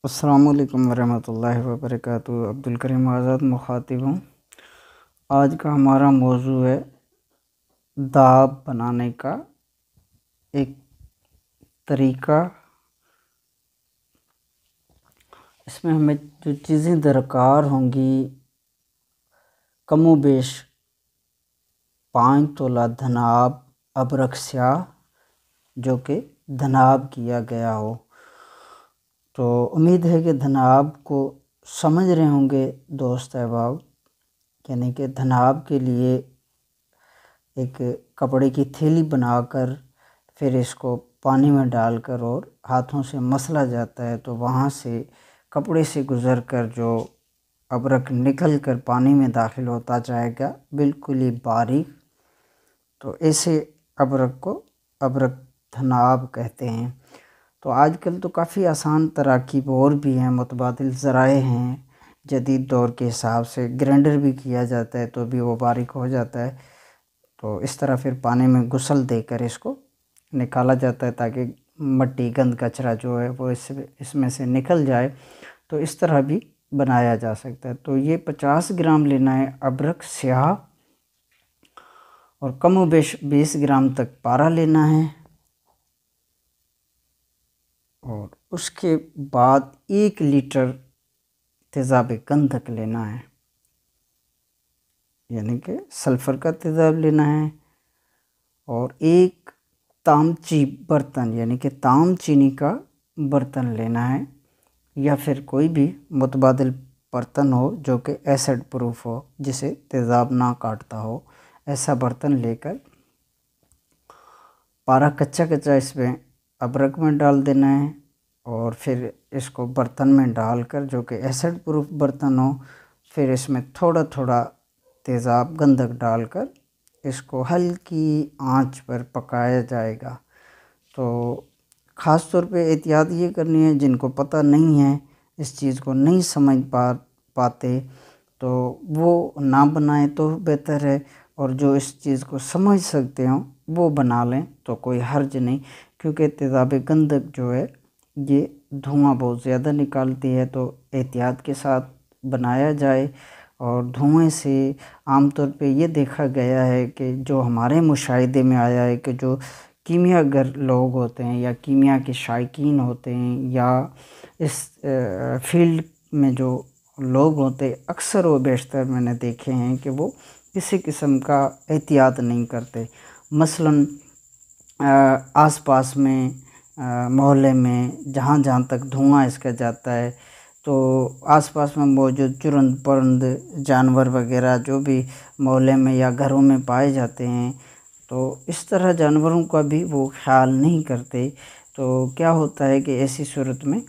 अस्सलाम वालेकुम वरहमतुल्लाहि वबरकातुहू। अब्दुल करीम आज़ाद मुखातिब हूँ। आज का हमारा मौजू है दाब बनाने का एक तरीका। इसमें हमें जो चीज़ें दरकार होंगी कमो बेश 5 तोला धनाब अबरक स्याह जो कि धनाब किया गया हो। तो उम्मीद है कि धनाब को समझ रहे होंगे दोस्त अहबाब। यानी कि धनाब के लिए एक कपड़े की थैली बनाकर फिर इसको पानी में डालकर और हाथों से मसला जाता है, तो वहाँ से कपड़े से गुज़रकर जो अबरक निकल कर पानी में दाखिल होता जाएगा बिल्कुल ही बारीक। तो ऐसे अबरक को अबरक धनाब कहते हैं। तो आजकल तो काफ़ी आसान तराकीब और भी हैं, मुतबादिल ज़राए हैं। जदीद दौर के हिसाब से ग्राइंडर भी किया जाता है तो भी वो बारीक हो जाता है। तो इस तरह फिर पानी में गुसल देकर इसको निकाला जाता है ताकि मट्टी गंद कचरा जो है वो इसमें से निकल जाए। तो इस तरह भी बनाया जा सकता है। तो ये 50 ग्राम लेना है अबरक स्याह और कम बेश 20 ग्राम तक पारा लेना है। और उसके बाद 1 लीटर तेज़ाब गंधक लेना है, यानी कि सल्फ़र का तेज़ाब लेना है। और 1 तामची बर्तन यानी कि ताम चीनी का बर्तन लेना है, या फिर कोई भी मुतबादिल बर्तन हो जो कि एसिड प्रूफ हो, जिसे तेज़ाब ना काटता हो, ऐसा बर्तन लेकर पारा कच्चा कच्चा इसमें अबरक में डाल देना है। और फिर इसको बर्तन में डालकर, जो कि एसिड प्रूफ बर्तन हो, फिर इसमें थोड़ा थोड़ा तेज़ाब गंधक डालकर इसको हल्की आंच पर पकाया जाएगा। तो ख़ास तौर पे एहतियात ये करनी है, जिनको पता नहीं है, इस चीज़ को नहीं समझ पाते तो वो ना बनाएं तो बेहतर है। और जो इस चीज़ को समझ सकते हों वो बना लें तो कोई हर्ज नहीं, क्योंकि तेज़ाब गंधक जो है ये धुआं बहुत ज़्यादा निकालती है। तो एहतियात के साथ बनाया जाए। और धुएं से आमतौर पे ये देखा गया है कि जो हमारे मुशाहिदे में आया है कि जो कीमियागर लोग होते हैं या कीमिया के शायकीन होते हैं या इस फील्ड में जो लोग होते हैं, अक्सर व बेशतर मैंने देखे हैं कि वो किसी किस्म का एहतियात नहीं करते। मसलन आसपास में मोहल्ले में जहाँ जहाँ तक धुआं इसका जाता है, तो आसपास में मौजूद चुरंद परंद जानवर वगैरह जो भी मोहल्ले में या घरों में पाए जाते हैं, तो इस तरह जानवरों का भी वो ख्याल नहीं करते। तो क्या होता है कि ऐसी सूरत में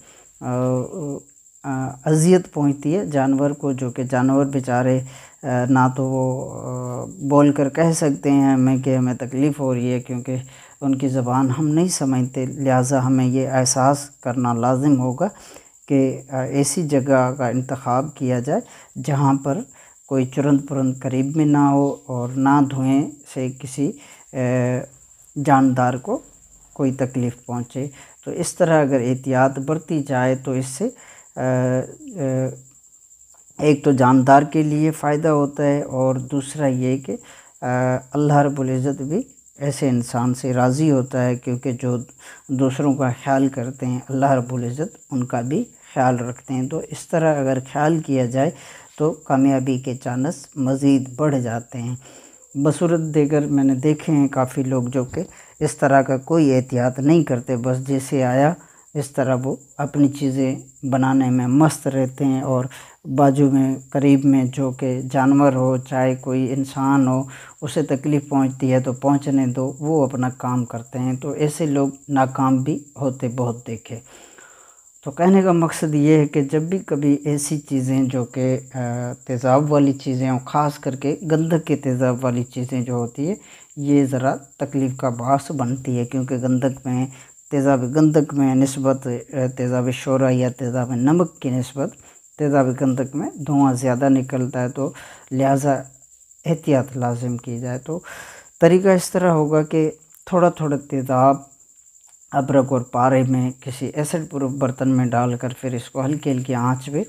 अज़ियत पहुंचती है जानवर को, जो कि जानवर बेचारे ना तो वो बोल कर कह सकते हैं हमें कि हमें तकलीफ़ हो रही है, क्योंकि उनकी ज़बान हम नहीं समझते। लिहाजा हमें ये एहसास करना लाजिम होगा कि ऐसी जगह का इंतखाब किया जाए जहाँ पर कोई चुरंद पुरंद करीब में ना हो और ना धुएं से किसी जानदार को कोई तकलीफ़ पहुँचे। तो इस तरह अगर एहतियात बरती जाए तो इससे एक तो जानदार के लिए फ़ायदा होता है, और दूसरा ये कि अल्लाह रब्बुल इज़्ज़त भी ऐसे इंसान से राज़ी होता है, क्योंकि जो दूसरों का ख्याल करते हैं अल्लाह रब्बुल इज़्ज़त उनका भी ख्याल रखते हैं। तो इस तरह अगर ख्याल किया जाए तो कामयाबी के चांस मज़ीद बढ़ जाते हैं। बसूरत देकर मैंने देखे हैं काफ़ी लोग जो कि इस तरह का कोई एहतियात नहीं करते, बस जैसे आया इस तरह वो अपनी चीज़ें बनाने में मस्त रहते हैं। और बाजू में करीब में जो कि जानवर हो चाहे कोई इंसान हो, उसे तकलीफ़ पहुंचती है तो पहुंचने दो, वो अपना काम करते हैं। तो ऐसे लोग नाकाम भी होते बहुत देखे। तो कहने का मकसद ये है कि जब भी कभी ऐसी चीज़ें जो कि तेज़ाब वाली चीज़ें हों, ख़ास करके गंधक के तेज़ाब वाली चीज़ें जो होती है, ये ज़रा तकलीफ़ का बास बनती है, क्योंकि गंधक में तेज़ाब गंधक में निस्बत तेज़ाब शोरा या तेज़ाब नमक की निस्बत तेज़ाब गंधक में धुआं ज़्यादा निकलता है। तो लिहाजा एहतियात लाजिम की जाए। तो तरीका इस तरह होगा कि थोड़ा थोड़ा तेज़ाब अदरक और पारे में किसी एसिड प्रूफ बर्तन में डालकर फिर इसको हल्की हल्की आंच पे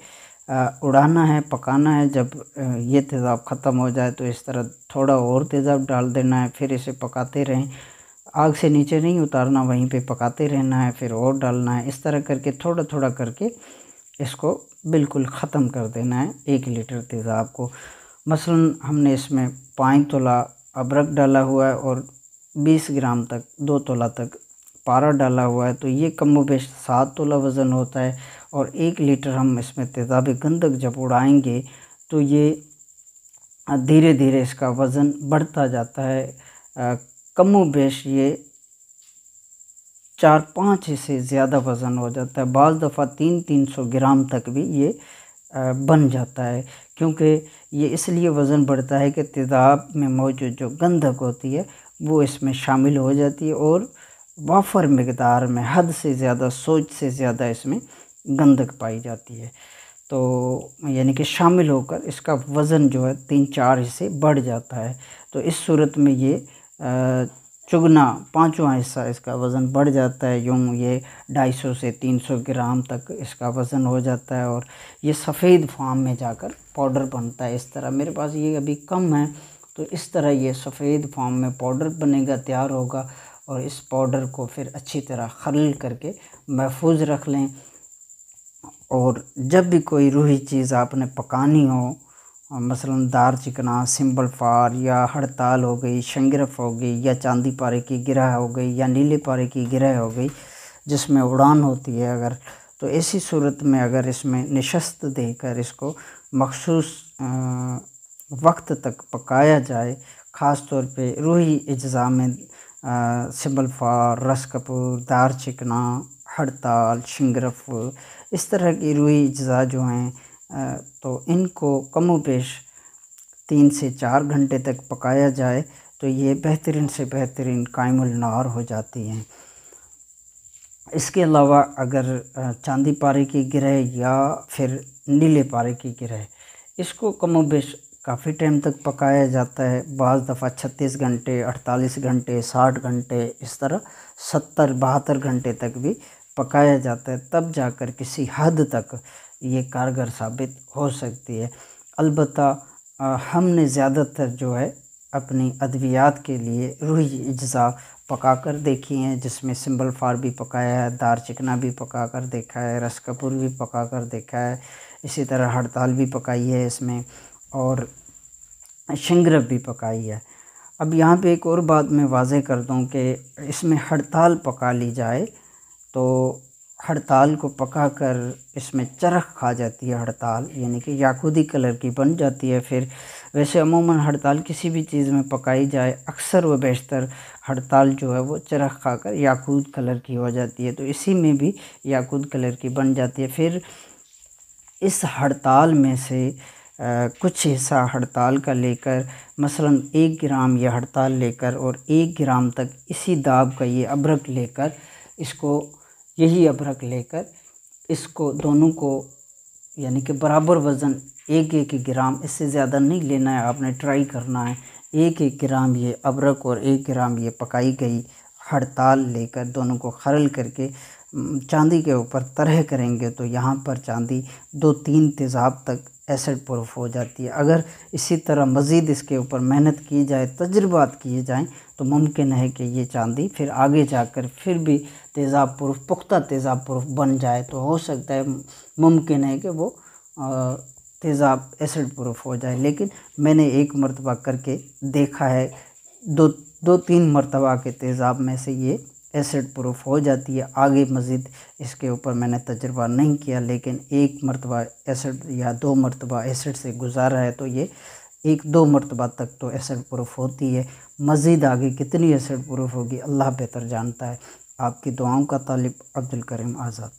उड़ाना है, पकाना है। जब ये तेज़ाब ख़त्म हो जाए तो इस तरह थोड़ा और तेज़ाब डाल देना है, फिर इसे पकाते रहें। आग से नीचे नहीं उतारना, वहीं पे पकाते रहना है, फिर और डालना है। इस तरह करके थोड़ा थोड़ा करके इसको बिल्कुल ख़त्म कर देना है 1 लीटर तेज़ाब को। मसलन हमने इसमें 5 तोला अदरक डाला हुआ है और 20 ग्राम तक 2 तोला तक पारा डाला हुआ है, तो ये कम बेश 7 तोला वज़न होता है। और 1 लीटर हम इसमें तेज़ाब गंधक जब उड़ाएंगे तो ये धीरे धीरे इसका वज़न बढ़ता जाता है। कम बेश ये 4-5 से ज़्यादा वज़न हो जाता है, बाज़ दफ़ा 300-300 ग्राम तक भी ये बन जाता है। क्योंकि ये इसलिए वज़न बढ़ता है कि तेज़ाब में मौजूद जो गंधक होती है वो इसमें शामिल हो जाती है और वाफर मकदार में हद से ज़्यादा, सोच से ज़्यादा इसमें गंधक पाई जाती है। तो यानी कि शामिल होकर इसका वज़न जो है 3-4 हिस्से बढ़ जाता है। तो इस सूरत में ये चुगना 5वां हिस्सा इसका वज़न बढ़ जाता है। यूँ ये 250 से 300 ग्राम तक इसका वज़न हो जाता है और ये सफ़ेद फार्म में जाकर पाउडर बनता है। इस तरह मेरे पास ये अभी कम है, तो इस तरह ये सफ़ेद फार्म में पाउडर बनेगा, तैयार होगा। और इस पाउडर को फिर अच्छी तरह खरल करके महफूज रख लें। और जब भी कोई रूही चीज़ आपने पकानी हो, मसलन दार चिकना, सिंबल फार या हड़ताल हो गई, शंगरफ हो गई, या चांदी पारे की गिरह हो गई, या नीले पारे की गिरह हो गई जिसमें उड़ान होती है अगर, तो ऐसी सूरत में अगर इसमें निशस्त देकर इसको मखसूस वक्त तक पकाया जाए, ख़ास तौर पे रूही अज्जा में सिंबल फार, रस कपूर, दार चिकना, हड़ताल, शंगरफ, इस तरह की रूही अज्जा जो हैं तो इनको कमोबेश 3 से 4 घंटे तक पकाया जाए तो ये बेहतरीन से बेहतरीन कायमुल नार हो जाती हैं। इसके अलावा अगर चांदी पारे की गिरह या फिर नीले पारे की गिरह, इसको कमोबेश काफ़ी टाइम तक पकाया जाता है। बाज़ दफ़ा 36 घंटे, 48 घंटे, 60 घंटे, इस तरह 70-72 घंटे तक भी पकाया जाता है, तब जाकर किसी हद तक ये कारगर साबित हो सकती है। अलबत्ता हमने ज़्यादातर जो है अपनी अद्वियात के लिए रूही अज्जा पका कर देखी हैं, जिसमें सिंबल फार भी पकाया है, दार चिकना भी पका कर देखा है, रस कपूर भी पका कर देखा है, इसी तरह हड़ताल भी पकाई है इसमें, और शंगरफ भी पकाई है। अब यहाँ पे एक और बात मैं वाज़े कर दूँ कि इसमें हड़ताल पका ली जाए तो हड़ताल को पकाकर इसमें चरख खा जाती है हड़ताल, यानी कि याकूती कलर की बन जाती है। फिर वैसे अमूमन हड़ताल किसी भी चीज़ में पकाई जाए, अक्सर व बेशतर हड़ताल जो है वो चरख खाकर याकूत कलर की हो जाती है, तो इसी में भी याकूत कलर की बन जाती है। फिर इस हड़ताल में से कुछ हिस्सा हड़ताल का लेकर, मसलन 1 ग्राम ये हड़ताल लेकर और 1 ग्राम तक इसी दाब का ये अदरक लेकर, इसको यही अदरक लेकर इसको दोनों को यानी कि बराबर वज़न 1-1 ग्राम, इससे ज़्यादा नहीं लेना है, आपने ट्राई करना है। 1-1 ग्राम ये अदरक और 1 ग्राम ये पकाई गई हड़ताल लेकर दोनों को खरल करके चांदी के ऊपर तरह करेंगे तो यहाँ पर चांदी 2-3 तेज़ाब तक एसिड प्रूफ हो जाती है। अगर इसी तरह मज़ीद इसके ऊपर मेहनत की जाए, तजुर्बात किए जाएँ, तो मुमकिन है कि ये चांदी फिर आगे जाकर फिर भी तेज़ाब प्रूफ, पुख्ता तेज़ाब प्रूफ बन जाए। तो हो सकता है, मुमकिन है कि वो तेज़ाब एसिड प्रूफ हो जाए। लेकिन मैंने 1 मरतबा करके देखा है, 2-3 मरतबा के तेज़ाब में से ये एसिड प्रूफ हो जाती है। आगे मज़ीद इसके ऊपर मैंने तजुर्बा नहीं किया, लेकिन 1 मरतबा एसिड या 2 मरतबा एसिड से गुज़ारा है, तो ये 1-2 मरतबा तक तो एसिड प्रूफ होती है। मज़ीद आगे कितनी एसिड प्रूफ होगी अल्लाह बेहतर जानता है। आपकी दुआओं का तालिब, अब्दुल करीम आज़ाद।